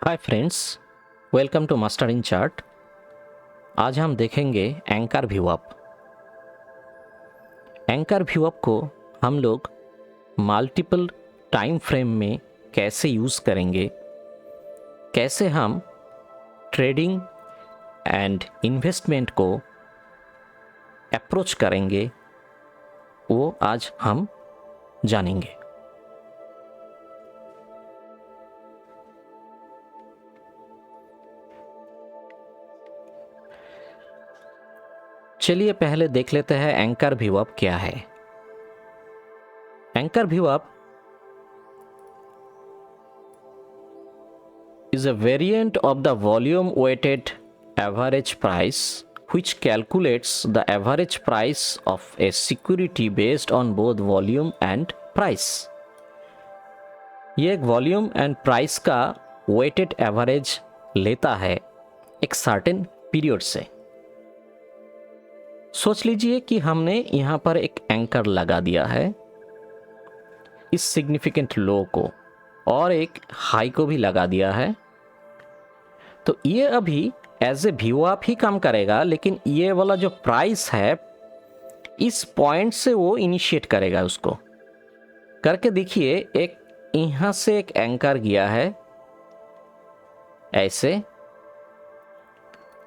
Hi friends, welcome to master in chart. आज हम देखेंगे एंकर व्यू अप। एंकर व्यू अप को हम लोग मल्टीपल टाइम फ्रेम में कैसे यूज़ करेंगे, कैसे हम ट्रेडिंग एंड इन्वेस्टमेंट को अप्रोच करेंगे, वो आज हम जानेंगे। चलिए पहले देख लेते हैं एंकर व्यू अप क्या है। एंकर व्यू up is a variant of the volume weighted average price which calculates the average price of a security based on both volume and price। ये एक वॉल्यूम एंड प्राइस का वेटेड एवरेज लेता है एक certain period से। सोच लीजिए कि हमने यहां पर एक एंकर लगा दिया है इस सिग्निफिकेंट लो को और एक हाई को भी लगा दिया है, तो ये अभी एज ए व्यू अप ही काम करेगा, लेकिन ये वाला जो प्राइस है इस पॉइंट से वो इनिशिएट करेगा। उसको करके देखिए, एक यहां से एक एंकर गया है ऐसे,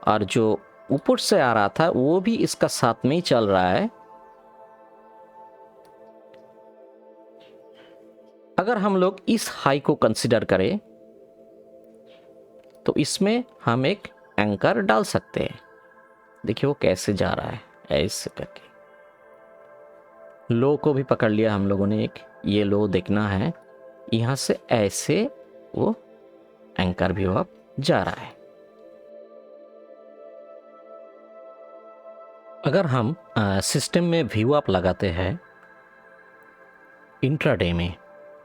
और जो ऊपर से आ रहा था वो भी इसका साथ में ही चल रहा है। अगर हम लोग इस हाई को कंसिडर करें तो इसमें हम एक एंकर डाल सकते हैं। देखिए वो कैसे जा रहा है, ऐसे करके लो को भी पकड़ लिया हम लोगों ने। एक ये लो देखना है, यहां से ऐसे वो एंकर भी अब जा रहा है। अगर हम सिस्टम में व्यू अप लगाते हैं इंट्राडे में,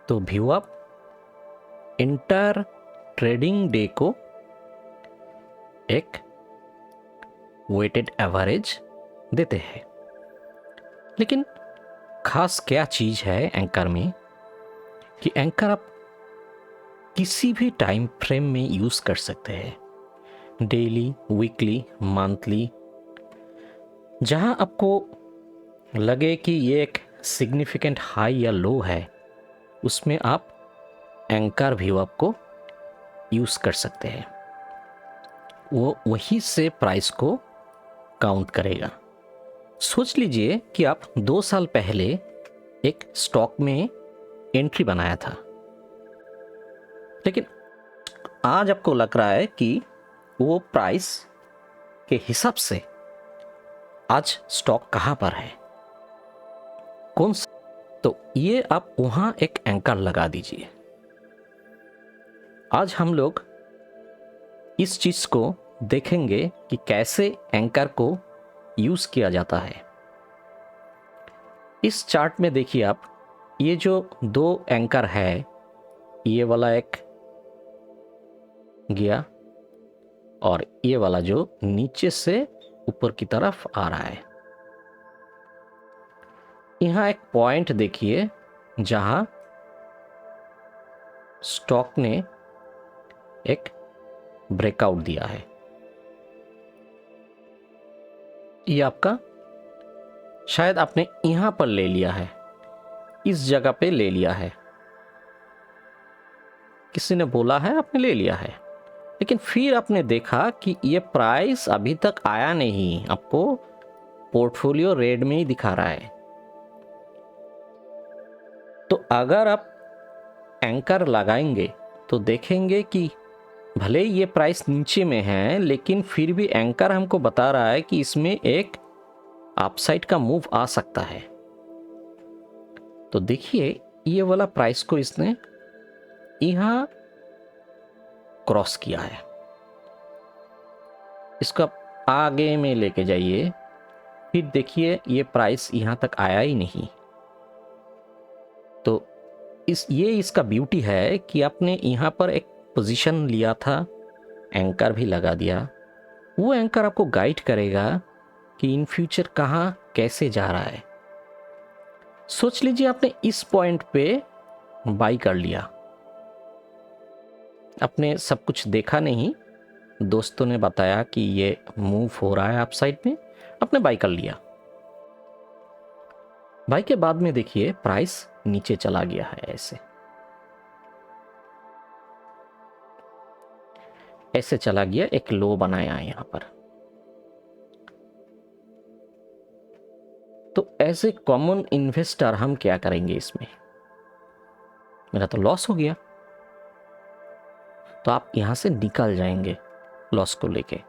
तो view up inter trading day को एक वेटेड एवरेज देते हैं। लेकिन खास क्या चीज है एंकर में कि एंकर आप किसी भी टाइम फ्रेम में यूज कर सकते हैं, डेली, वीकली, मंथली। जहां आपको लगे कि ये एक सिग्निफिकेंट हाई या लो है, उसमें आप एंकर व्यू अप को यूज कर सकते हैं। वो वही से प्राइस को काउंट करेगा। सोच लीजिए कि आप 2 साल पहले एक स्टॉक में एंट्री बनाया था, लेकिन आज आपको लग रहा है कि वो प्राइस के हिसाब से आज स्टॉक कहां पर है, कौन सा, तो ये आप वहां एक एंकर लगा दीजिए। आज हम लोग इस चीज को देखेंगे कि कैसे एंकर को यूज किया जाता है। इस चार्ट में देखिए आप, ये जो 2 एंकर है, ये वाला एक गया और ये वाला जो नीचे से ऊपर की तरफ आ रहा है। यहां एक पॉइंट देखिए जहां स्टॉक ने एक ब्रेकआउट दिया है। ये आपका शायद आपने यहां पर ले लिया है, इस जगह पे ले लिया है, किसी ने बोला है आपने ले लिया है, लेकिन फिर आपने देखा कि ये प्राइस अभी तक आया नहीं, आपको पोर्टफोलियो रेड में ही दिखा रहा है। तो अगर आप एंकर लगाएंगे तो देखेंगे कि भले ये प्राइस नीचे में है, लेकिन फिर भी एंकर हमको बता रहा है कि इसमें एक अपसाइड का मूव आ सकता है। तो देखिए ये वाला प्राइस को इसने यहां क्रॉस किया है, इसको आप आगे में लेके जाइए, फिर देखिए ये प्राइस यहां तक आया ही नहीं। तो ये इसका ब्यूटी है कि आपने यहां पर एक पोजीशन लिया था, एंकर भी लगा दिया। वो एंकर आपको गाइड करेगा कि इन फ्यूचर कहां कैसे जा रहा है। सोच लीजिए आपने इस पॉइंट पे बाई कर लिया, अपने सब कुछ देखा नहीं, दोस्तों ने बताया कि ये मूव हो रहा है अप साइड में, अपने बाई कर लिया। बाई के बाद में देखिए प्राइस नीचे चला गया है, ऐसे चला गया, एक लो बनाया है यहां पर। तो एज ए कॉमन इन्वेस्टर हम क्या करेंगे इसमें? मेरा तो लॉस हो गया, तो आप यहां से निकल जाएंगे लॉस को लेके।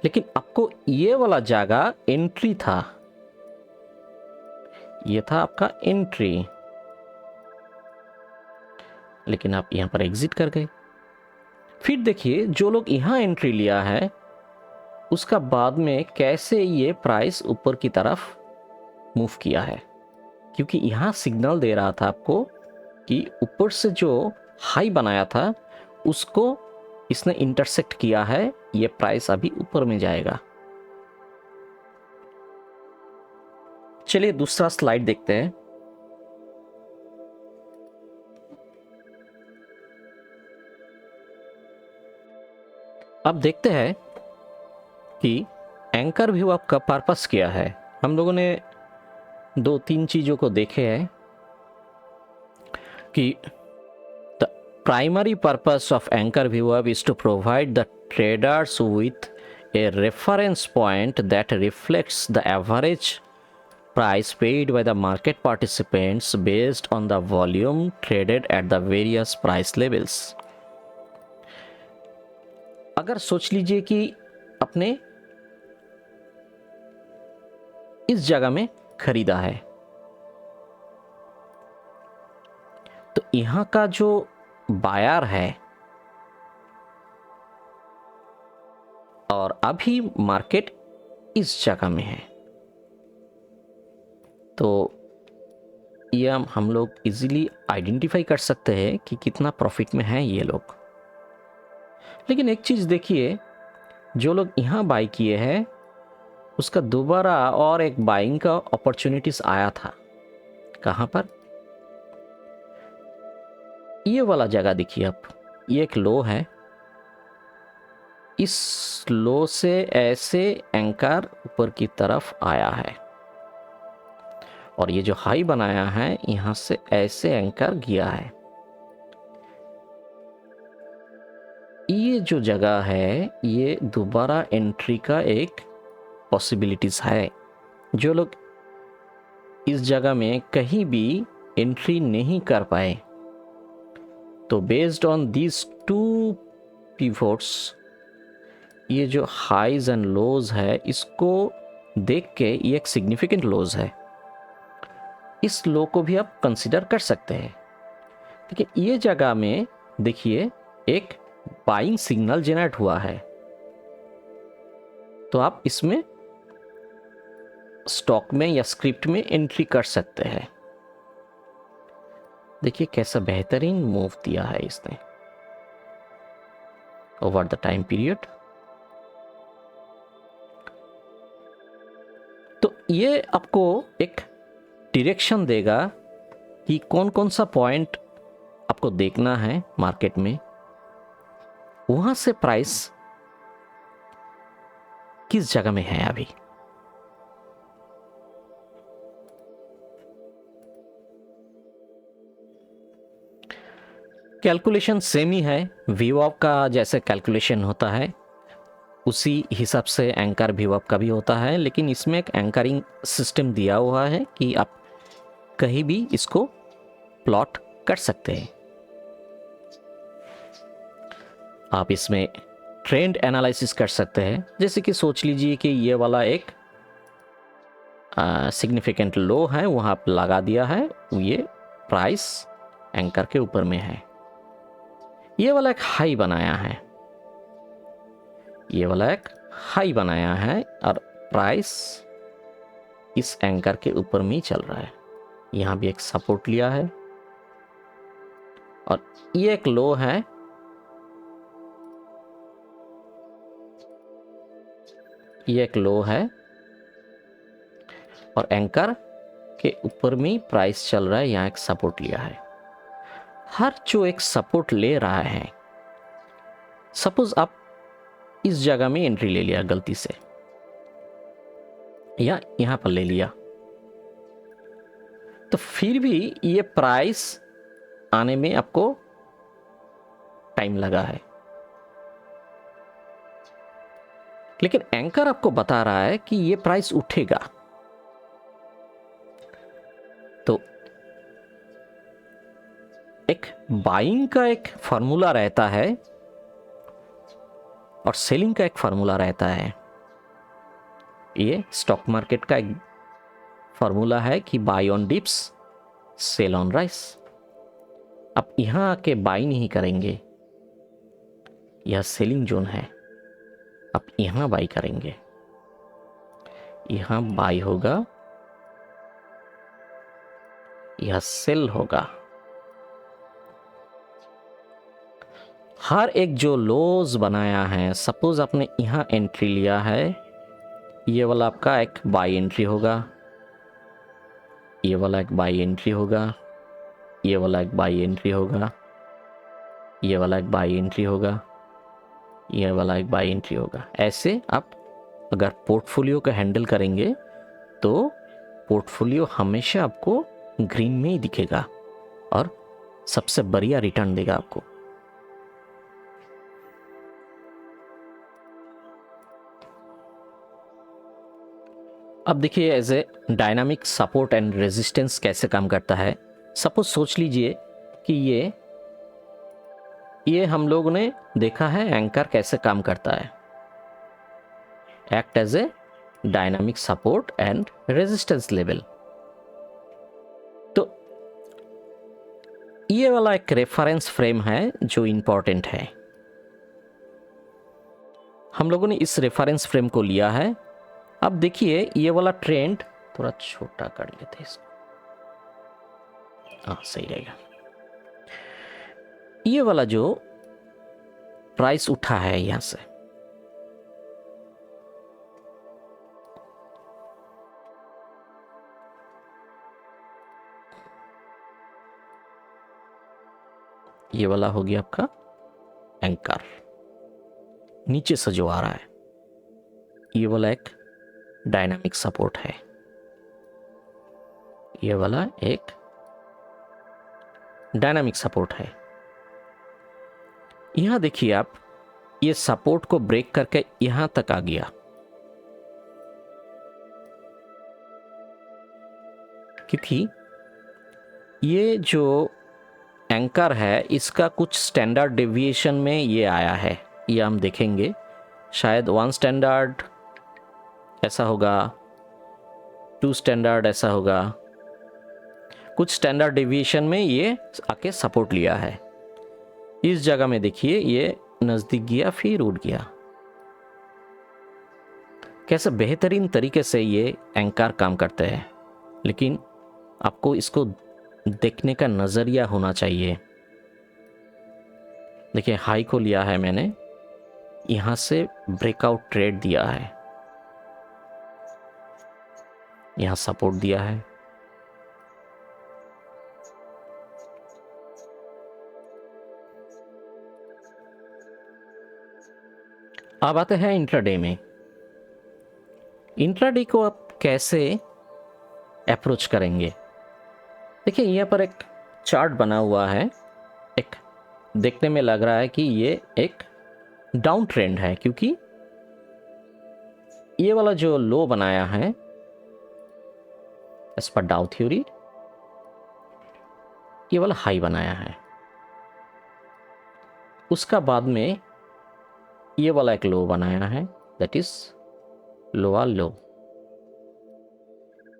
लेकिन आपको ये वाला जगह एंट्री था, ये था आपका एंट्री, लेकिन आप यहां पर एग्जिट कर गए। फिर देखिए जो लोग यहां एंट्री लिया है उसका बाद में कैसे ये प्राइस ऊपर की तरफ मूव किया है, क्योंकि यहां सिग्नल दे रहा था आपको कि ऊपर से जो हाई बनाया था उसको इसने इंटरसेक्ट किया है, ये प्राइस अभी ऊपर में जाएगा। चलिए दूसरा स्लाइड देखते हैं। अब देखते हैं कि एंकर व्यू आपका पर्पस क्या है। हम लोगों ने दो तीन चीजों को देखे हैं कि the primary purpose of anchor व्यू अब is to provide the traders with a reference point that reflects the average price paid by the market participants based on the volume traded at the various price levels। अगर सोच लीजिए कि अपने इस जगह में खरीदा है, तो यहां का जो बायर है और अभी मार्केट इस जगह में है, तो ये हम लोग इजीली आइडेंटिफाई कर सकते हैं कि कितना प्रॉफिट में है ये लोग। लेकिन एक चीज देखिए, जो लोग यहां बाई किए हैं उसका दोबारा और एक बाइंग का अपॉर्चुनिटीज आया था। कहां पर? ये वाला जगह देखिए आप, ये एक लो है, इस लो से ऐसे एंकर ऊपर की तरफ आया है और ये जो हाई बनाया है यहां से ऐसे एंकर गया है। ये जो जगह है ये दोबारा एंट्री का एक पॉसिबिलिटीज है। जो लोग इस जगह में कहीं भी एंट्री नहीं कर पाए, तो based on these two pivots, ये जो हाइज एंड लोज है इसको देख के ये एक सिग्निफिकेंट लोज है, इस लो को भी आप कंसिडर कर सकते हैं। लेकिन ये जगह में देखिए एक बाइंग सिग्नल जनरेट हुआ है, तो आप इसमें स्टॉक में या स्क्रिप्ट में एंट्री कर सकते हैं। देखिए कैसा बेहतरीन मूव दिया है इसने ओवर द टाइम पीरियड। तो ये आपको एक डायरेक्शन देगा कि कौन कौन सा पॉइंट आपको देखना है मार्केट में, वहां से प्राइस किस जगह में है अभी। कैलकुलेशन सेम ही है, वीवॉप का जैसे कैलकुलेशन होता है उसी हिसाब से एंकर वीवॉप का भी होता है, लेकिन इसमें एक एंकरिंग सिस्टम दिया हुआ है कि आप कहीं भी इसको प्लॉट कर सकते हैं। आप इसमें ट्रेंड एनालिसिस कर सकते हैं, जैसे कि सोच लीजिए कि ये वाला एक सिग्निफिकेंट लो है, वहां आप लगा दिया है, ये प्राइस एंकर के ऊपर में है। ये वाला एक हाई बनाया है, ये वाला एक हाई बनाया है और प्राइस इस एंकर के ऊपर में ही चल रहा है। यहां भी एक सपोर्ट लिया है और ये एक लो है, ये एक लो है और एंकर के ऊपर में प्राइस चल रहा है, यहां एक सपोर्ट लिया है। हर जो एक सपोर्ट ले रहा है, सपोज आप इस जगह में एंट्री ले लिया गलती से, या यहां पर ले लिया, तो फिर भी ये प्राइस आने में आपको टाइम लगा है, लेकिन एंकर आपको बता रहा है कि ये प्राइस उठेगा। तो एक बाइंग का एक फॉर्मूला रहता है और सेलिंग का एक फॉर्मूला रहता है। ये स्टॉक मार्केट का एक फॉर्मूला है कि buy on dips, sell on rise. आप यहां आके बाई नहीं करेंगे, यह सेलिंग जोन है, आप यहां बाई करेंगे, यहां बाई होगा, यह सेल होगा। हर एक जो लोज बनाया है, सपोज आपने यहां एंट्री लिया है, ये वाला आपका एक बाई एंट्री होगा, ये वाला एक बाई एंट्री होगा, ये वाला एक बाई एंट्री होगा, ये वाला एक बाई एंट्री होगा, ये वाला एक बाई एंट्री होगा। ऐसे आप अगर पोर्टफोलियो का हैंडल करेंगे तो पोर्टफोलियो हमेशा आपको ग्रीन में ही दिखेगा और सबसे बढ़िया रिटर्न देगा आपको। अब देखिए as a dynamic support and resistance कैसे काम करता है। सपोज सोच लीजिए कि ये हम लोगों ने देखा है एंकर कैसे काम करता है, act as a dynamic support and resistance level. तो ये वाला एक रेफरेंस फ्रेम है जो इंपॉर्टेंट है। हम लोगों ने इस रेफरेंस फ्रेम को लिया है। अब देखिए ये वाला ट्रेंड, थोड़ा छोटा कर लेते हैं इसको, हाँ सही रहेगा। ये वाला जो प्राइस उठा है यहां से, ये वाला हो गया आपका एंकर, नीचे से जो आ रहा है ये वाला एक डायनामिक सपोर्ट है, ये वाला एक डायनामिक सपोर्ट है। यहां देखिए आप, ये सपोर्ट को ब्रेक करके यहां तक आ गया, क्योंकि ये जो एंकर है इसका कुछ स्टैंडर्ड डेविएशन में ये आया है, ये हम देखेंगे। शायद 1 स्टैंडर्ड ऐसा होगा, 2 स्टैंडर्ड ऐसा होगा, कुछ स्टैंडर्ड डेविएशन में ये आके सपोर्ट लिया है। इस जगह में देखिए ये नजदीक गया फिर उठ गया। कैसे बेहतरीन तरीके से ये एंकर काम करते हैं, लेकिन आपको इसको देखने का नजरिया होना चाहिए। देखिए हाई को लिया है मैंने, यहां से ब्रेकआउट ट्रेड दिया है, यहां सपोर्ट दिया है, अब आते हैं इंट्राडे में। इंट्राडे को आप कैसे अप्रोच करेंगे। देखिए यहाँ पर एक चार्ट बना हुआ है, एक देखने में लग रहा है कि ये एक डाउन ट्रेंड है, क्योंकि ये वाला जो लो बनाया है एज पर डाउ थ्योरी, ये वाला हाई बनाया है, उसका बाद में ये वाला एक लो बनाया है, दैट इज लोअर लो,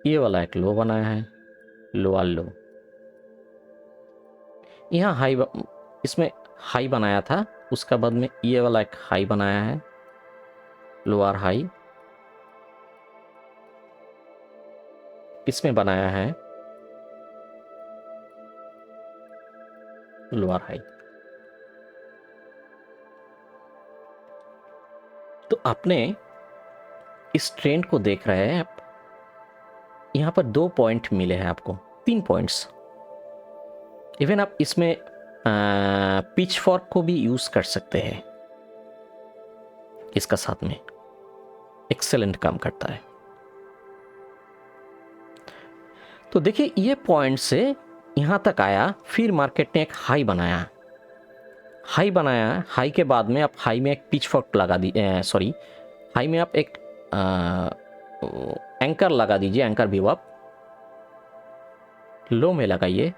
ये वाला एक लो बनाया है, लोअर लो, यहाँ हाई, इसमें हाई बनाया था, उसका बाद में ये वाला एक हाई बनाया है, लोअर हाई, इसमें बनाया है लोअर हाई। तो आपने इस ट्रेंड को देख रहे हैं आप, यहां पर 2 पॉइंट मिले हैं आपको, 3 पॉइंट्स। इवन आप इसमें पिच फॉर्क को भी यूज कर सकते हैं इसका साथ में, एक्सेलेंट काम करता है। तो देखिए ये पॉइंट से यहां तक आया, फिर मार्केट ने एक हाई बनाया, हाई के बाद में आप हाई में एक पिच फॉर्क लगा दी, सॉरी हाई में आप एक एंकर लगा दीजिए, एंकर व्यू आप लो में लगाइए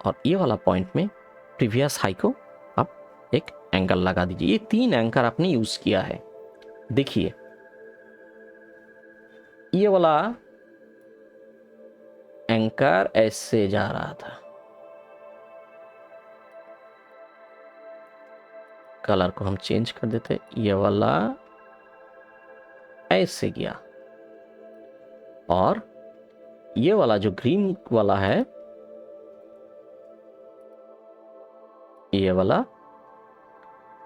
और ये वाला पॉइंट में प्रीवियस हाई को आप एक एंकर लगा दीजिए। ये 3 एंकर आपने यूज किया है। देखिए ये वाला एंकर ऐसे जा रहा था, कलर को हम चेंज कर देते, ये वाला ऐसे गया और ये वाला जो ग्रीन वाला है ये वाला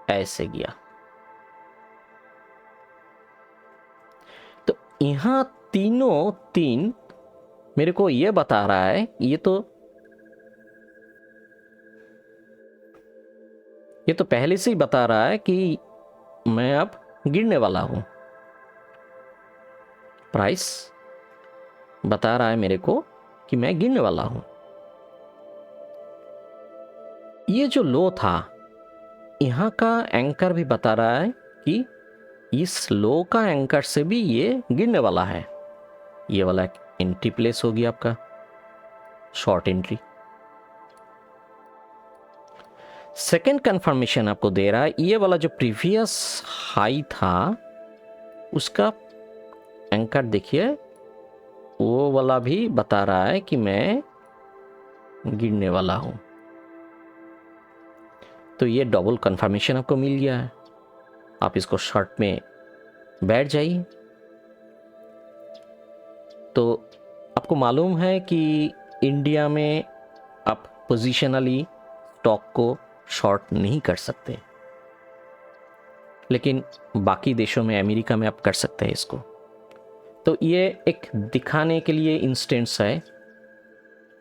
ऐसे गया। तो यहां तीनों 3 मेरे को ये बता रहा है, ये तो पहले से ही बता रहा है कि मैं अब गिरने वाला हूं। प्राइस बता रहा है मेरे को कि मैं गिरने वाला हूं। ये जो लो था यहां का एंकर भी बता रहा है कि इस लो का एंकर से भी ये गिरने वाला है। ये वाला एंट्री प्लेस होगी आपका, शॉर्ट एंट्री। सेकेंड कंफर्मेशन आपको दे रहा है, ये वाला जो प्रीवियस हाई था उसका एंकर देखिए, वो वाला भी बता रहा है कि मैं गिरने वाला हूं। तो ये डबल कंफर्मेशन आपको मिल गया है। आप इसको शॉर्ट में बैठ जाइए। तो आपको मालूम है कि इंडिया में आप पोजिशनली स्टॉक को शॉर्ट नहीं कर सकते, लेकिन बाकी देशों में, अमेरिका में आप कर सकते हैं इसको। तो ये एक दिखाने के लिए इंस्टेंस है।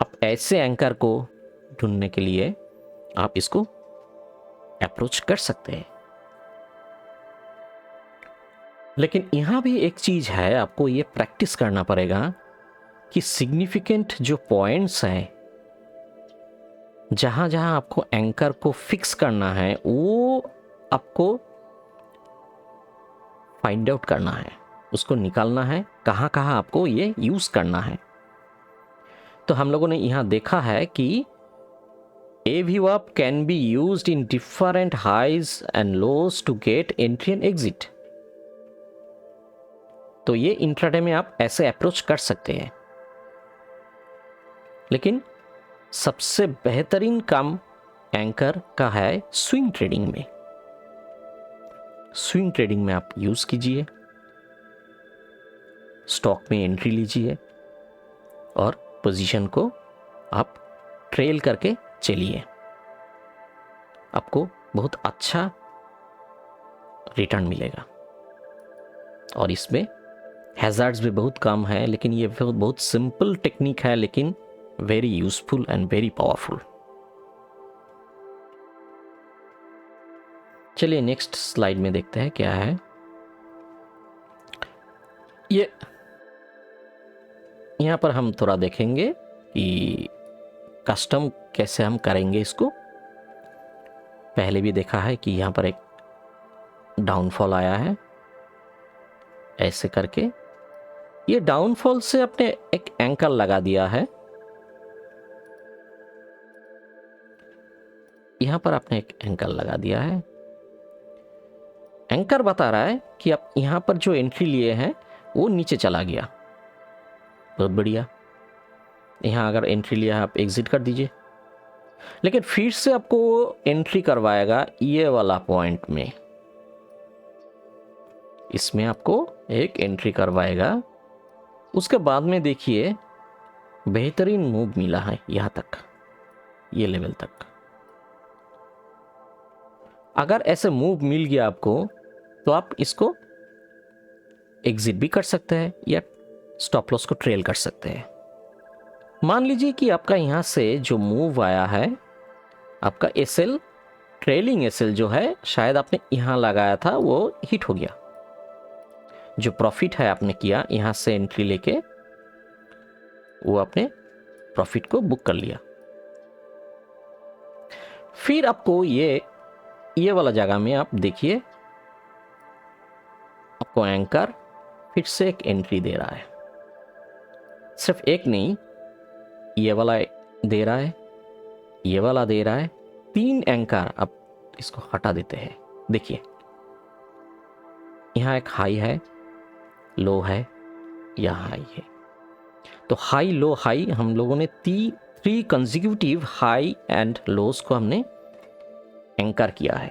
आप ऐसे एंकर को ढूंढने के लिए आप इसको अप्रोच कर सकते हैं। लेकिन यहां भी एक चीज है, आपको ये प्रैक्टिस करना पड़ेगा कि सिग्निफिकेंट जो पॉइंट्स हैं, जहां जहां आपको एंकर को फिक्स करना है, वो आपको फाइंड आउट करना है, उसको निकालना है, कहां कहां आपको ये यूज करना है। तो हम लोगों ने यहां देखा है कि A VWAP can be used in different highs and lows to get entry and exit. तो ये इंट्राडे में आप ऐसे अप्रोच कर सकते हैं। लेकिन सबसे बेहतरीन काम एंकर का है स्विंग ट्रेडिंग में। स्विंग ट्रेडिंग में आप यूज कीजिए, स्टॉक में एंट्री लीजिए और पोजीशन को आप ट्रेल करके चलिए। आपको बहुत अच्छा रिटर्न मिलेगा। और इसमें हैज़ार्ड्स भी बहुत कम है, लेकिन ये बहुत सिंपल टेक्निक है, लेकिन very useful and very powerful. चलिए नेक्स्ट स्लाइड में देखते हैं क्या है। ये यहां पर हम थोड़ा देखेंगे कि कस्टम कैसे हम करेंगे इसको। पहले भी देखा है कि यहां पर एक डाउनफॉल आया है, ऐसे करके ये डाउनफॉल से अपने एक एंकर लगा दिया है। यहां पर आपने एक एंकर लगा दिया है। एंकर बता रहा है कि आप यहां पर जो एंट्री लिए हैं वो नीचे चला गया। बहुत बढ़िया, यहां अगर एंट्री लिया है आप एग्जिट कर दीजिए। लेकिन फिर से आपको एंट्री करवाएगा ये वाला पॉइंट में, इसमें आपको एक एंट्री करवाएगा। उसके बाद में देखिए बेहतरीन मूव मिला है यहां तक, ये लेवल तक। अगर ऐसे मूव मिल गया आपको तो आप इसको एग्जिट भी कर सकते हैं या स्टॉप लॉस को ट्रेल कर सकते हैं। मान लीजिए कि आपका यहां से जो मूव आया है आपका एसएल, ट्रेलिंग एसएल जो है शायद आपने यहाँ लगाया था, वो हिट हो गया। जो प्रॉफिट है आपने किया यहाँ से एंट्री लेके, वो आपने प्रॉफिट को बुक कर लिया। फिर आपको ये वाला जगह में आप देखिए, आपको एंकर फिर से एक एंट्री दे रहा है। सिर्फ एक नहीं, ये वाला दे रहा है, ये वाला दे रहा है, 3 एंकर। अब इसको हटा देते हैं। देखिए यहाँ एक हाई है, लो है, यहाँ हाई है। तो हाई लो हाई हम लोगों ने 3 कंसेक्यूटिव हाई एंड लोस को हमने एंकर किया है।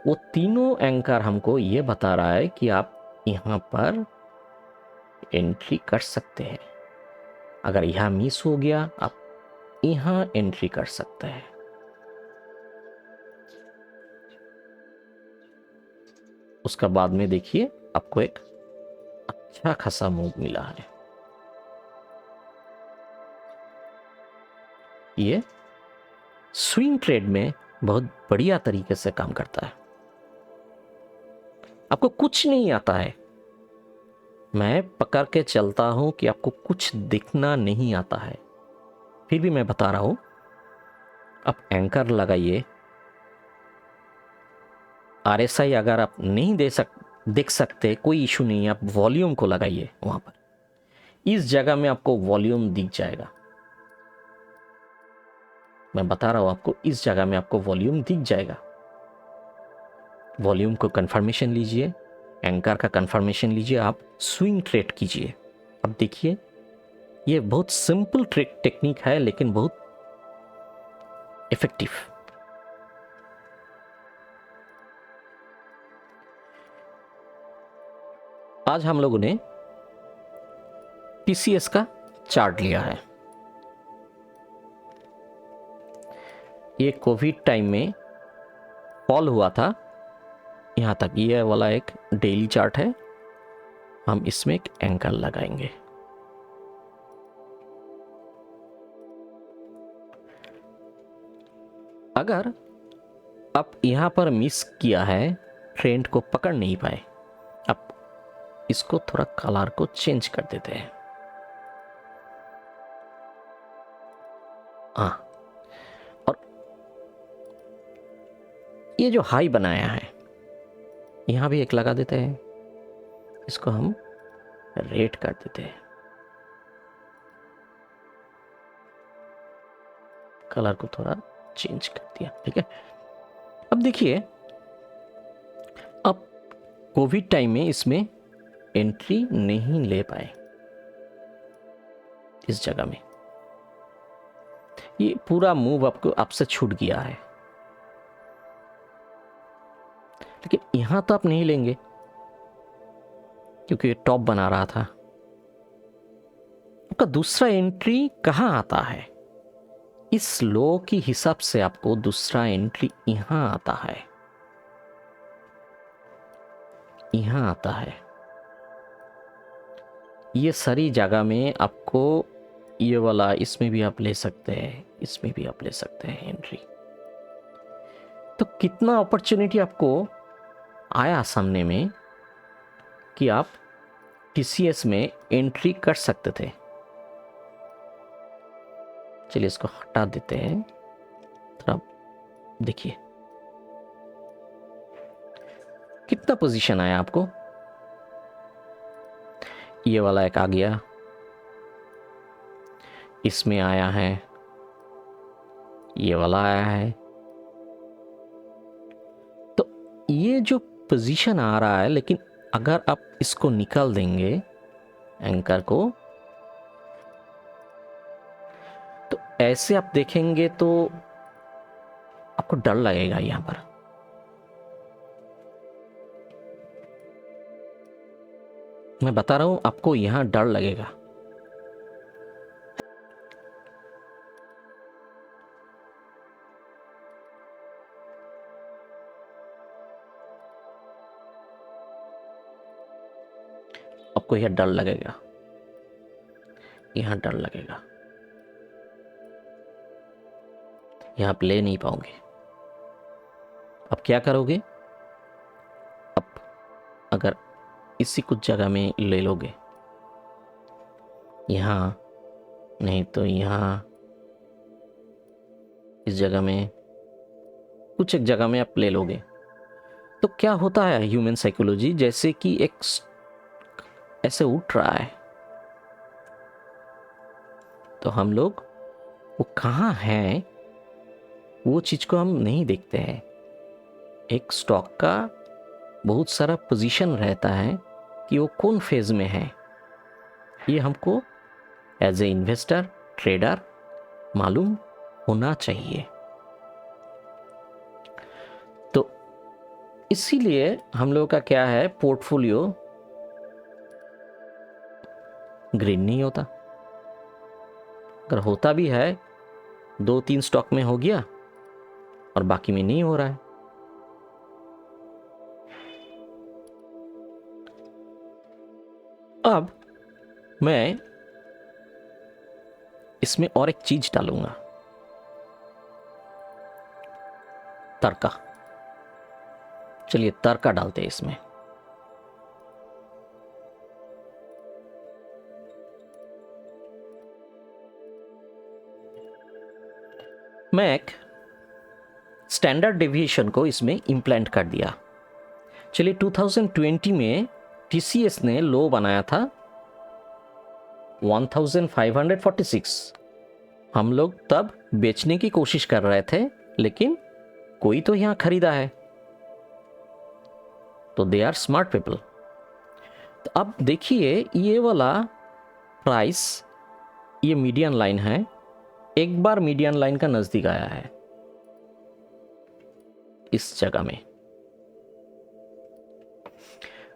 वो तीनों एंकर हमको ये बता रहा है कि आप यहाँ पर एंट्री कर सकते हैं। अगर यहाँ मिस हो गया, आप यहाँ एंट्री कर सकते हैं। उसका बाद में देखिए आपको एक अच्छा खासा मूव मिला है। ये स्विंग ट्रेड में बहुत बढ़िया तरीके से काम करता है। आपको कुछ नहीं आता है, मैं पकड़ के चलता हूं कि आपको कुछ दिखना नहीं आता है, फिर भी मैं बता रहा हूं, आप एंकर लगाइए। आरएसआई अगर आप नहीं देख सकते, कोई इशू नहीं है, आप वॉल्यूम को लगाइए। वहां पर इस जगह में आपको वॉल्यूम दिख जाएगा। मैं बता रहा हूं आपको, इस जगह में आपको वॉल्यूम दिख जाएगा। वॉल्यूम को कंफर्मेशन लीजिए, एंकर का कंफर्मेशन लीजिए, आप स्विंग ट्रेड कीजिए। अब देखिए ये बहुत सिंपल टेक्निक है, लेकिन बहुत इफेक्टिव। आज हम लोगों ने टीसीएस का चार्ट लिया है। ये कोविड टाइम में फॉल हुआ था यहां तक। ये वाला एक डेली चार्ट है, हम इसमें एक एंकर लगाएंगे। अगर आप यहां पर मिस किया है, ट्रेंड को पकड़ नहीं पाए, आप इसको थोड़ा कलर को चेंज कर देते हैं। हाँ, और ये जो हाई बनाया है यहां भी एक लगा देते हैं, इसको हम रेट कर देते हैं, कलर को थोड़ा चेंज कर दिया। ठीक है, अब देखिए, अब कोविड टाइम में इसमें एंट्री नहीं ले पाए, इस जगह में ये पूरा मूव आपको आपसे छूट गया है। लेकिन यहां तो आप नहीं लेंगे क्योंकि ये टॉप बना रहा था। आपका दूसरा एंट्री कहां आता है? इस लो की हिसाब से आपको दूसरा एंट्री यहां आता है, यहां आता है। ये सारी जगह में आपको ये वाला, इसमें भी आप ले सकते हैं, इसमें भी आप ले सकते हैं एंट्री। तो कितना अपॉर्चुनिटी आपको आया सामने में कि आप टीसीएस में एंट्री कर सकते थे। चलिए इसको हटा देते हैं, थोड़ा देखिए कितना पोजीशन आया आपको। ये वाला एक आ गया, इसमें आया है, ये वाला आया है। तो ये जो पोजीशन आ रहा है, लेकिन अगर आप इसको निकाल देंगे एंकर को, तो ऐसे आप देखेंगे तो आपको डर लगेगा। यहां पर मैं बता रहा हूं, आपको यहां डर लगेगा। आपको यह डर लगेगा, यहां डर लगेगा। यहाँ आप ले नहीं पाओगे। अब क्या करोगे? अब अगर इसी कुछ जगह में ले लोगे, यहाँ नहीं तो यहाँ, इस जगह में, कुछ एक जगह में आप ले लोगे, तो क्या होता है ह्यूमन साइकोलॉजी, जैसे कि एक ऐसे उठ रहा है, तो हम लोग वो कहाँ है वो चीज को हम नहीं देखते हैं। एक स्टॉक का बहुत सारा पोजीशन रहता है कि वो कौन फेज में है, ये हमको एज ए इन्वेस्टर, ट्रेडर मालूम होना चाहिए। तो इसीलिए हम लोगों का क्या है, पोर्टफोलियो ग्रीन नहीं होता। अगर होता भी है 2-3 स्टॉक में हो गया और बाकी में नहीं हो रहा है। अब मैं इसमें और एक चीज डालूंगा, तर्का। चलिए तर्का डालते हैं इसमें। मैं एक स्टैंडर्ड डेविएशन को इसमें इम्प्लांट कर दिया। चलिए 2020 में टीसीएस ने लो बनाया था 1546। हम लोग तब बेचने की कोशिश कर रहे थे, लेकिन कोई तो यहां खरीदा है, तो दे आर स्मार्ट पीपल। तो अब देखिए ये वाला प्राइस, ये मीडियन लाइन है, एक बार मीडियन लाइन का नजदीक आया है इस जगह में,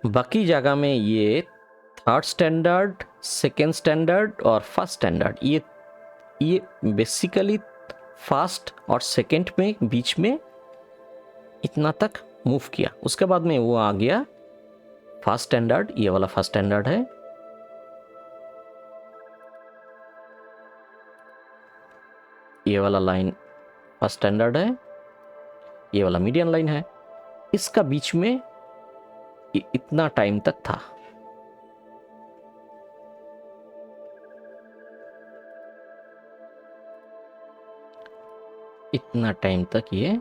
बाकी जगह में ये थर्ड स्टैंडर्ड, सेकेंड स्टैंडर्ड और फर्स्ट स्टैंडर्ड, ये बेसिकली फर्स्ट और सेकेंड में बीच में इतना तक मूव किया। उसके बाद में वो आ गया फर्स्ट स्टैंडर्ड, ये वाला फर्स्ट स्टैंडर्ड है, ये वाला लाइन फर्स्ट स्टैंडर्ड है, ये वाला मीडियन लाइन है। इसका बीच में इतना टाइम तक था। इतना टाइम तक ये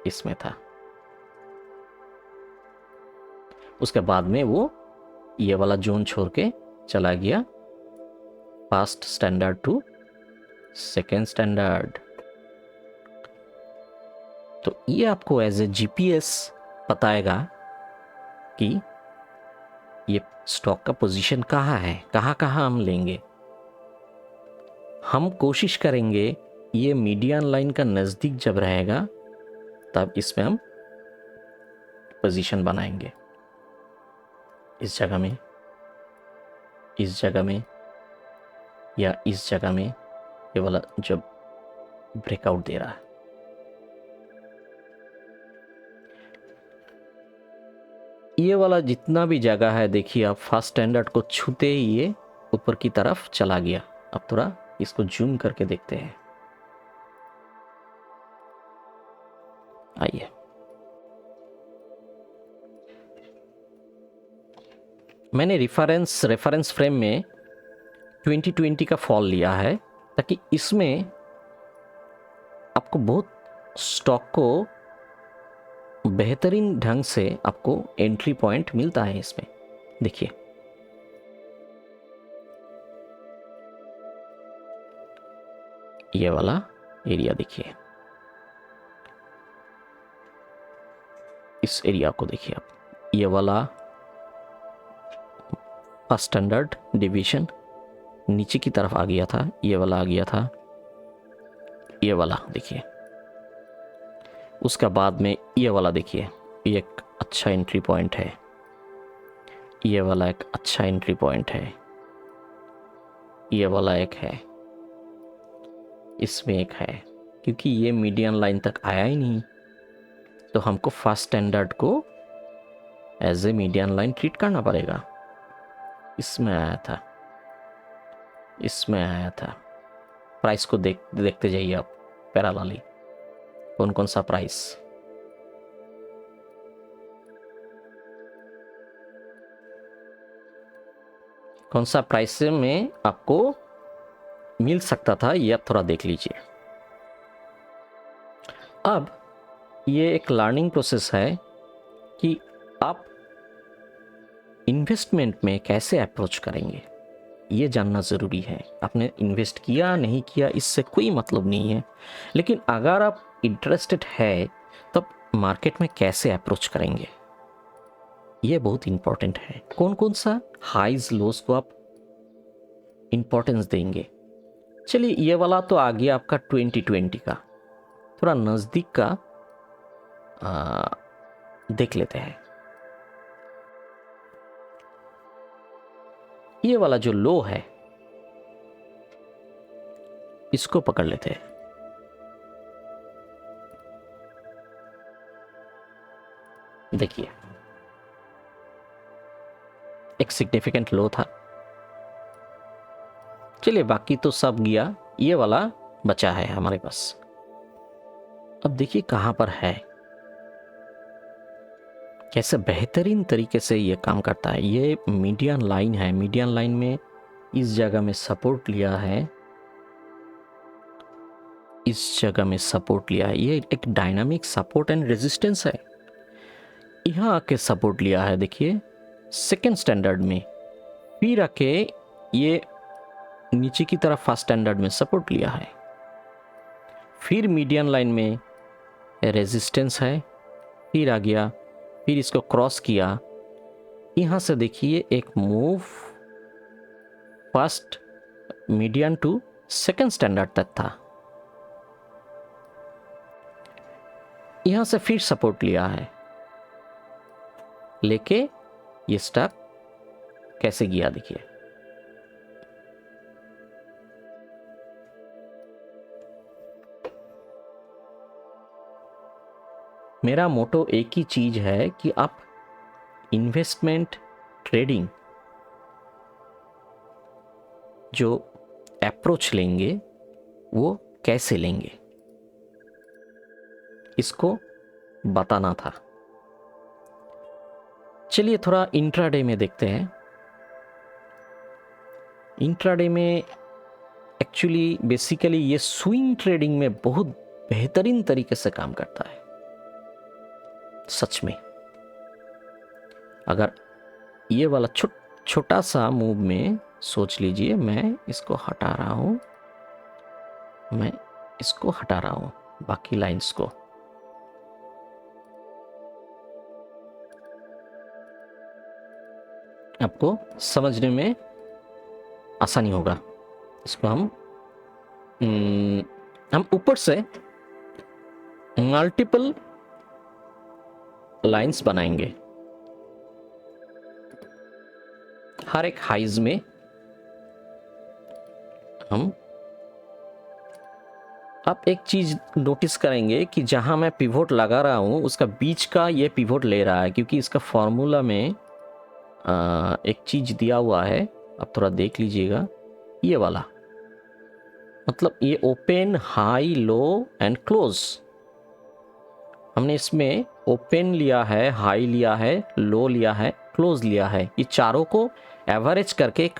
इसमें था। उसके बाद में वो ये वाला जोन छोड़ के चला गया first standard to second standard. तो ये आपको एज ए जीपीएस बताएगा कि ये स्टॉक का पोजीशन कहाँ है, कहाँ कहाँ हम लेंगे। हम कोशिश करेंगे ये मीडियन लाइन का नज़दीक जब रहेगा तब इसमें हम पोजीशन बनाएंगे। इस जगह में, इस जगह में या इस जगह में, ये वाला जब ब्रेकआउट दे रहा है, ये वाला जितना भी जगह है, देखिए आप फर्स्ट स्टैंडर्ड को छूते ही ये ऊपर की तरफ चला गया। अब थोड़ा इसको जूम करके देखते हैं। आइए, मैंने रेफरेंस फ्रेम में 2020 का फॉल लिया है ताकि इसमें आपको बहुत स्टॉक को बेहतरीन ढंग से आपको एंट्री पॉइंट मिलता है इसमें। देखिए ये वाला एरिया, देखिए इस एरिया को देखिए आप, ये वाला फर्स्ट स्टैंडर्ड डिवीजन नीचे की तरफ आ गया था, ये वाला आ गया था, ये वाला देखिए। उसका बाद में ये वाला देखिए, ये एक अच्छा एंट्री पॉइंट है, ये वाला एक अच्छा एंट्री पॉइंट है, ये वाला एक है, इसमें एक है। क्योंकि ये मीडियन लाइन तक आया ही नहीं, तो हमको फर्स्ट स्टैंडर्ड को as a median line treat करना पड़ेगा। इसमें आया था, इसमें आया था। प्राइस को देखते जाइए आप पैरेलली। कौन कौन सा प्राइस? कौन सा प्राइस में आपको मिल सकता था, ये आप थोड़ा देख लीजिए। अब ये एक लर्निंग प्रोसेस है कि आप इन्वेस्टमेंट में कैसे अप्रोच करेंगे, ये जानना ज़रूरी है। आपने इन्वेस्ट किया नहीं किया इससे कोई मतलब नहीं है, लेकिन अगर आप इंटरेस्टेड है तब मार्केट में कैसे अप्रोच करेंगे ये बहुत इंपॉर्टेंट है। कौन कौन सा हाइज लोस को आप इंपॉर्टेंस देंगे। चलिए ये वाला तो आ गया आपका 2020 का, थोड़ा नज़दीक का देख लेते हैं। ये वाला जो लो है इसको पकड़ लेते हैं। देखिए एक सिग्निफिकेंट लो था। चलिए बाकी तो सब गया, ये वाला बचा है हमारे पास। अब देखिए कहां पर है, कैसे बेहतरीन तरीके से ये काम करता है। ये मीडियन लाइन है, मीडियन लाइन में इस जगह में सपोर्ट लिया है, इस जगह में सपोर्ट लिया है। ये एक डायनामिक सपोर्ट एंड रेजिस्टेंस है। यहां आके सपोर्ट लिया है, देखिए सेकेंड स्टैंडर्ड में, फिर आके ये नीचे की तरफ फर्स्ट स्टैंडर्ड में सपोर्ट लिया है, फिर मीडियन लाइन में रेजिस्टेंस है, फिर आ गया, फिर इसको क्रॉस किया। यहां से देखिए एक move first median to second standard तक था, यहां से फिर सपोर्ट लिया है, लेके ये स्टॉक कैसे गया देखिए। मेरा मोटो एक ही चीज है कि आप इन्वेस्टमेंट ट्रेडिंग जो अप्रोच लेंगे वो कैसे लेंगे इसको बताना था। चलिए थोड़ा इंट्राडे में देखते हैं। इंट्राडे में एक्चुअली बेसिकली ये स्विंग ट्रेडिंग में बहुत बेहतरीन तरीके से काम करता है सच में। अगर ये वाला छोटा सा मूव में सोच लीजिए, मैं इसको हटा रहा हूं, मैं इसको हटा रहा हूं बाकी लाइंस को, आपको समझने में आसानी होगा। इसको हम ऊपर से मल्टीपल लाइंस बनाएंगे हर एक हाइज में। हम आप एक चीज नोटिस करेंगे कि जहां मैं पिवोट लगा रहा हूं उसका बीच का ये पिवोट ले रहा है, क्योंकि इसका फॉर्मूला में एक चीज दिया हुआ है, आप थोड़ा देख लीजिएगा। ये वाला मतलब ये open high low and close, हमने इसमें ओपन लिया है, हाई लिया है, लो लिया है, क्लोज लिया है, ये चारों को एवरेज करके एक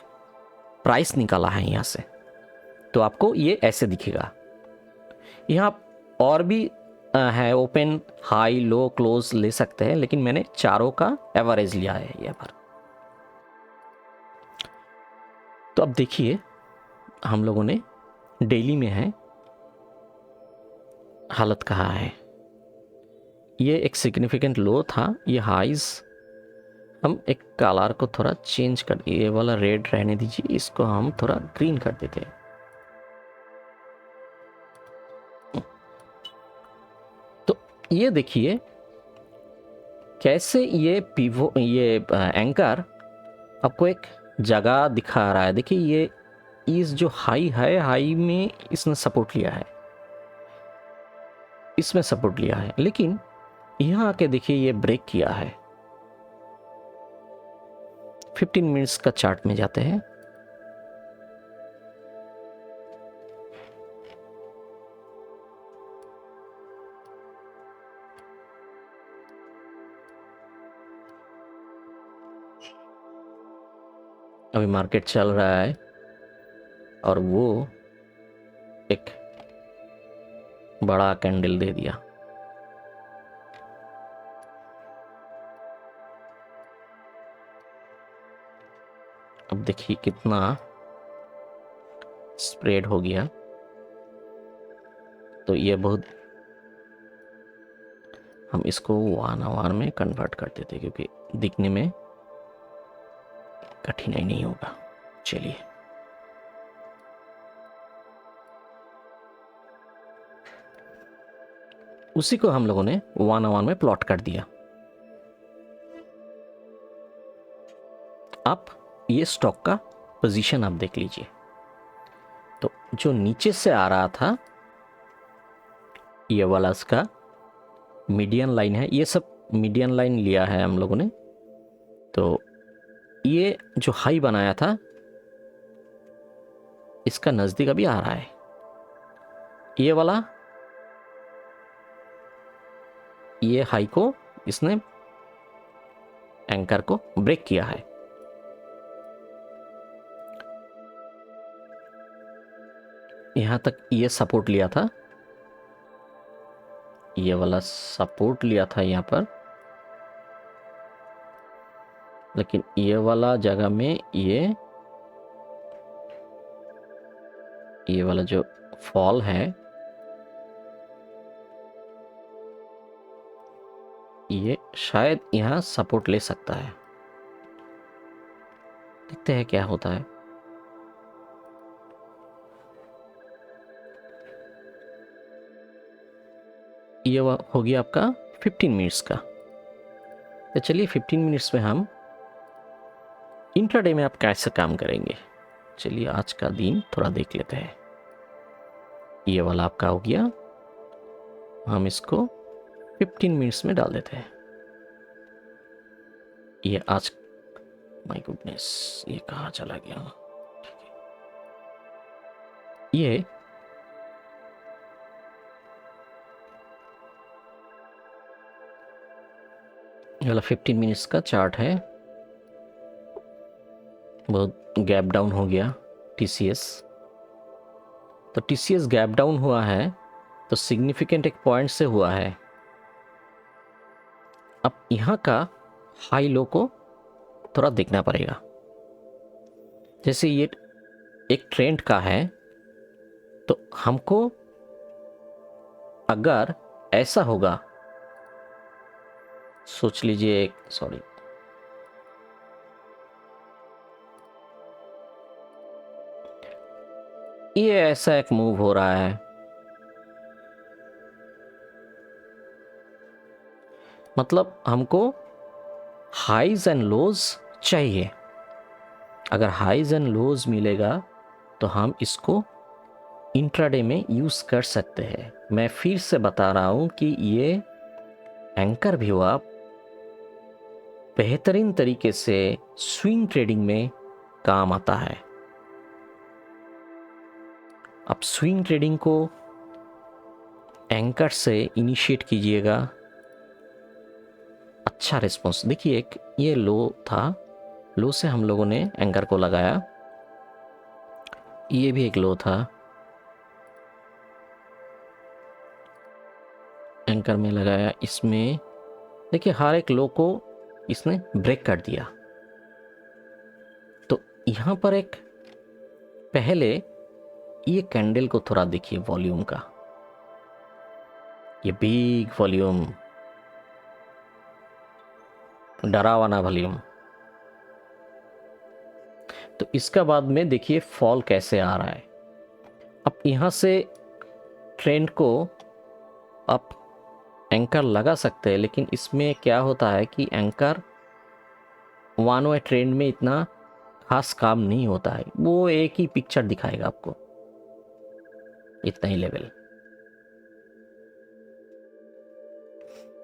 प्राइस निकाला है यहां से। तो आपको ये ऐसे दिखेगा। यहाँ और भी है, ओपन हाई लो क्लोज ले सकते हैं, लेकिन मैंने चारों का एवरेज लिया है यहाँ पर। तो अब देखिए हम लोगों ने डेली में है, हालत कहाँ है। ये एक सिग्निफिकेंट लो था, ये हाइज हम एक कलर को थोड़ा चेंज कर, ये वाला रेड रहने दीजिए, इसको हम थोड़ा ग्रीन कर देते हैं। तो ये देखिए कैसे ये एंकर आपको एक जगह दिखा रहा है। देखिए ये इस जो हाई है, हाई में इसने सपोर्ट लिया है, इसमें सपोर्ट लिया है, लेकिन यहां आके देखिए ये ब्रेक किया है। 15 मिनट्स का चार्ट में जाते हैं। अभी मार्केट चल रहा है और वो एक बड़ा कैंडल दे दिया। अब देखिए कितना स्प्रेड हो गया। तो ये बहुत, हम इसको 1 आवर में कन्वर्ट कर देते क्योंकि दिखने में कठिनाई नहीं होगा। चलिए, उसी को हम लोगों ने 1 आवर में प्लॉट कर दिया। आप ये स्टॉक का पोजीशन आप देख लीजिए। तो जो नीचे से आ रहा था ये वाला इसका मीडियन लाइन है, ये सब मीडियन लाइन लिया है हम लोगों ने। तो ये जो हाई बनाया था इसका नजदीक अभी आ रहा है। ये वाला, ये हाई को इसने एंकर को ब्रेक किया है। यहां तक ये सपोर्ट लिया था, ये वाला सपोर्ट लिया था यहां पर, लेकिन ये वाला जगह में ये वाला जो फॉल है ये शायद यहां सपोर्ट ले सकता है। देखते हैं क्या होता है। ये हो गया आपका 15 मिनट्स का। तो चलिए 15 मिनट्स में हम इंट्राडे में आप कैसे काम करेंगे, चलिए आज का दिन थोड़ा देख लेते हैं। ये वाला आपका हो गया, हम इसको 15 मिनट्स में डाल देते हैं। ये आज, माय गुडनेस, ये कहाँ चला गया। ये वाला 15 मिनट्स का चार्ट है। बहुत गैप डाउन हो गया टीसीएस। तो टीसीएस गैप डाउन हुआ है तो सिग्निफिकेंट एक पॉइंट से हुआ है। अब यहाँ का हाई लो को थोड़ा देखना पड़ेगा। जैसे ये एक ट्रेंड का है तो हमको अगर ऐसा होगा, सोच लीजिए, सॉरी, ये ऐसा एक मूव हो रहा है, मतलब हमको हाईज एंड लोज चाहिए। अगर हाईज एंड लोज मिलेगा तो हम इसको इंट्राडे में यूज कर सकते हैं। मैं फिर से बता रहा हूं कि ये एंकर व्यू आप बेहतरीन तरीके से स्विंग ट्रेडिंग में काम आता है। आप स्विंग ट्रेडिंग को एंकर से इनिशिएट कीजिएगा, अच्छा रिस्पॉन्स। देखिए एक ये लो था, लो से हम लोगों ने एंकर को लगाया, ये भी एक लो था, एंकर में लगाया, इसमें देखिए हर एक लो को इसने ब्रेक कर दिया। तो यहां पर एक पहले ये कैंडल को थोड़ा देखिए वॉल्यूम का, ये बिग वॉल्यूम, डरावना वॉल्यूम। तो इसका बाद में देखिए फॉल कैसे आ रहा है। अब यहां से ट्रेंड को आप एंकर लगा सकते हैं, लेकिन इसमें क्या होता है कि एंकर वन वे ट्रेंड में इतना खास काम नहीं होता है, वो एक ही पिक्चर दिखाएगा आपको, इतना ही लेवल।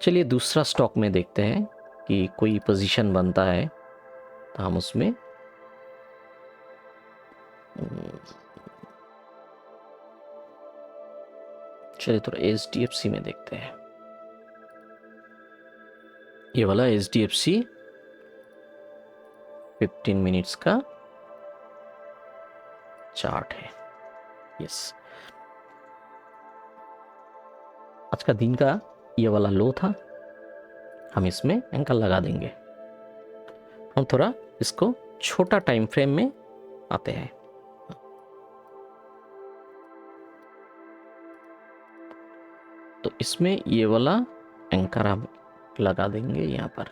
चलिए दूसरा स्टॉक में देखते हैं कि कोई पोजीशन बनता है तो हम उसमें चलिए थोड़ा HDFC में देखते हैं। ये वाला HDFC 15 मिनट्स का चार्ट है। यस, आज का दिन का ये वाला लो था, हम इसमें एंकर लगा देंगे। हम थोड़ा इसको छोटा टाइम फ्रेम में आते हैं। तो इसमें ये वाला एंकर हम लगा देंगे यहाँ पर।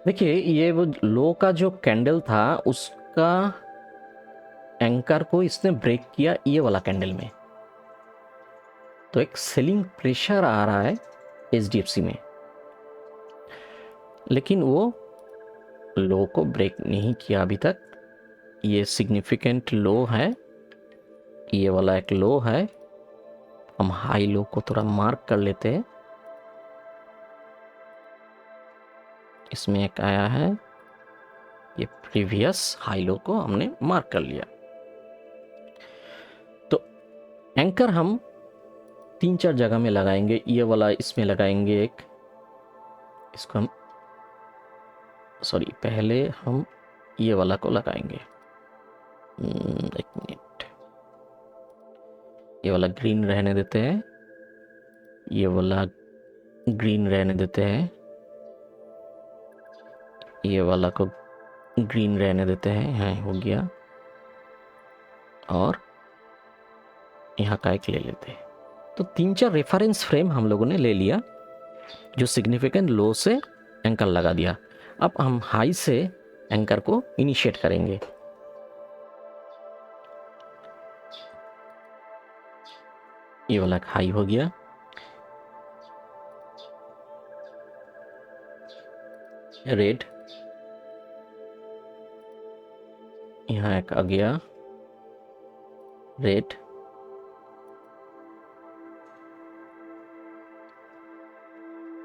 देखिए, ये वो लो का जो कैंडल था उसका एंकर को इसने ब्रेक किया ये वाला कैंडल में, तो एक सेलिंग प्रेशर आ रहा है एचडीएफसी में, लेकिन वो लो को ब्रेक नहीं किया अभी तक। ये सिग्निफिकेंट लो है, ये वाला एक लो है। हम हाई लो को थोड़ा मार्क कर लेते हैं। इसमें एक आया है, ये प्रीवियस हाई लो को हमने मार्क कर लिया। तो एंकर हम 3-4 जगह में लगाएंगे। ये वाला इसमें लगाएंगे एक, इसको हम पहले हम ये वाला को लगाएंगे। एक मिनट, ये वाला ग्रीन रहने देते हैं, ये वाला ग्रीन रहने देते हैं, ये वाला को ग्रीन रहने देते हैं। हाँ, हो गया। और यहाँ का एक ले लेते हैं। तो 3-4 रेफरेंस फ्रेम हम लोगों ने ले लिया, जो सिग्निफिकेंट लो से एंकर लगा दिया। अब हम हाई से एंकर को इनिशिएट करेंगे। ये वाला हाई हो गया, रेड, यहाँ एक आ गया रेड,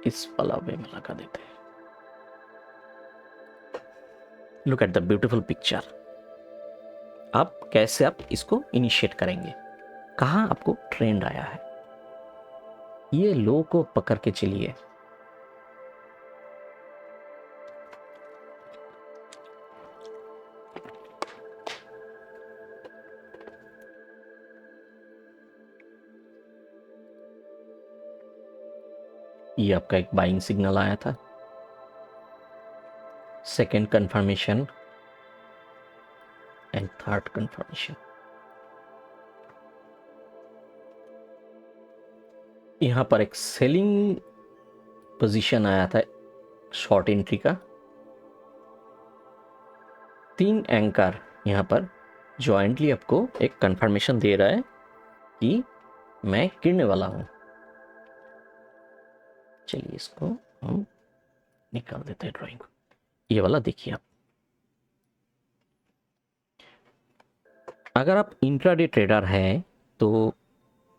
इस वाला वे में लगा देते हैं। Look at the beautiful picture. अब कैसे आप इसको इनिशिएट करेंगे, कहाँ आपको ट्रेंड आया है, ये लो को पकड़ के चलिए। ये आपका एक बाइंग सिग्नल आया था, second confirmation and third confirmation. यहां पर एक सेलिंग पोजीशन आया था शॉर्ट एंट्री का। 3 एंकर यहां पर जॉइंटली आपको एक कंफर्मेशन दे रहा है कि मैं गिरने वाला हूं। चलिए इसको हम निकाल देते हैं ड्राइंग को। ये वाला देखिए आप, अगर आप इंट्राडे ट्रेडर हैं तो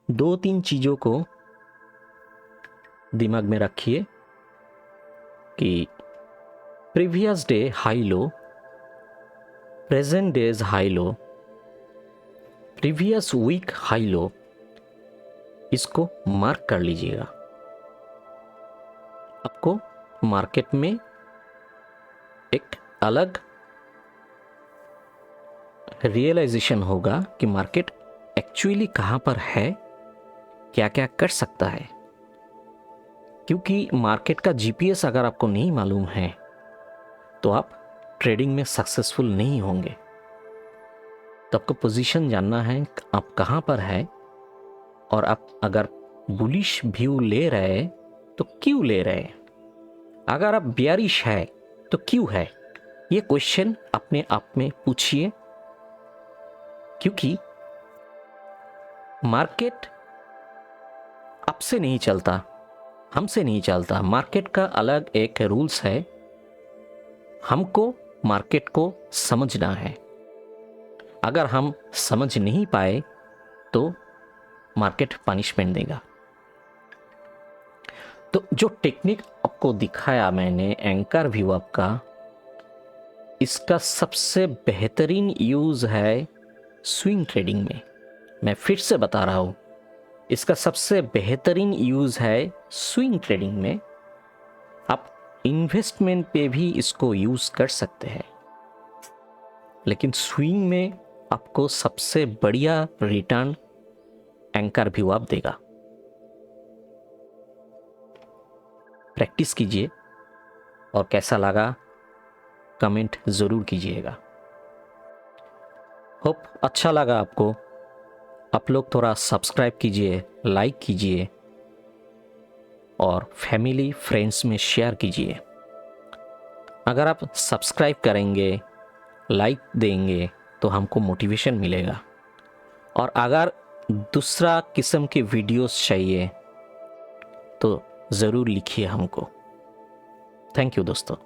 2-3 चीज़ों को दिमाग में रखिए कि previous day high low, present day's high low, previous week high low, इसको मार्क कर लीजिएगा। आपको मार्केट में एक अलग रियलाइजेशन होगा कि मार्केट एक्चुअली कहां पर है, क्या क्या कर सकता है। क्योंकि मार्केट का जीपीएस अगर आपको नहीं मालूम है तो आप ट्रेडिंग में सक्सेसफुल नहीं होंगे। तो आपको पोजीशन जानना है, आप कहां पर है, और आप अगर बुलिश व्यू ले रहे हैं तो क्यों ले रहे हैं, अगर आप बेयरिश है तो क्यों है। ये क्वेश्चन अपने आप में पूछिए, क्योंकि मार्केट आपसे नहीं चलता, हमसे नहीं चलता। मार्केट का अलग एक रूल्स है, हमको मार्केट को समझना है। अगर हम समझ नहीं पाए तो मार्केट पनिशमेंट देगा। तो जो टेक्निक आपको दिखाया मैंने एंकर व्यू अप का, इसका सबसे बेहतरीन यूज है स्विंग ट्रेडिंग में। मैं फिर से बता रहा हूं, इसका सबसे बेहतरीन यूज है स्विंग ट्रेडिंग में। आप इन्वेस्टमेंट पे भी इसको यूज कर सकते हैं। लेकिन स्विंग में आपको सबसे बढ़िया रिटर्न एंकर व्यू आप देगा। प्रैक्टिस कीजिए और कैसा लगा कमेंट ज़रूर कीजिएगा। होप अच्छा लगा आपको। आप लोग थोड़ा सब्सक्राइब कीजिए, लाइक कीजिए और फैमिली फ्रेंड्स में शेयर कीजिए। अगर आप सब्सक्राइब करेंगे, लाइक देंगे तो हमको मोटिवेशन मिलेगा। और अगर दूसरा किस्म के वीडियोस चाहिए तो ज़रूर लिखिए हमको। थैंक यू दोस्तों।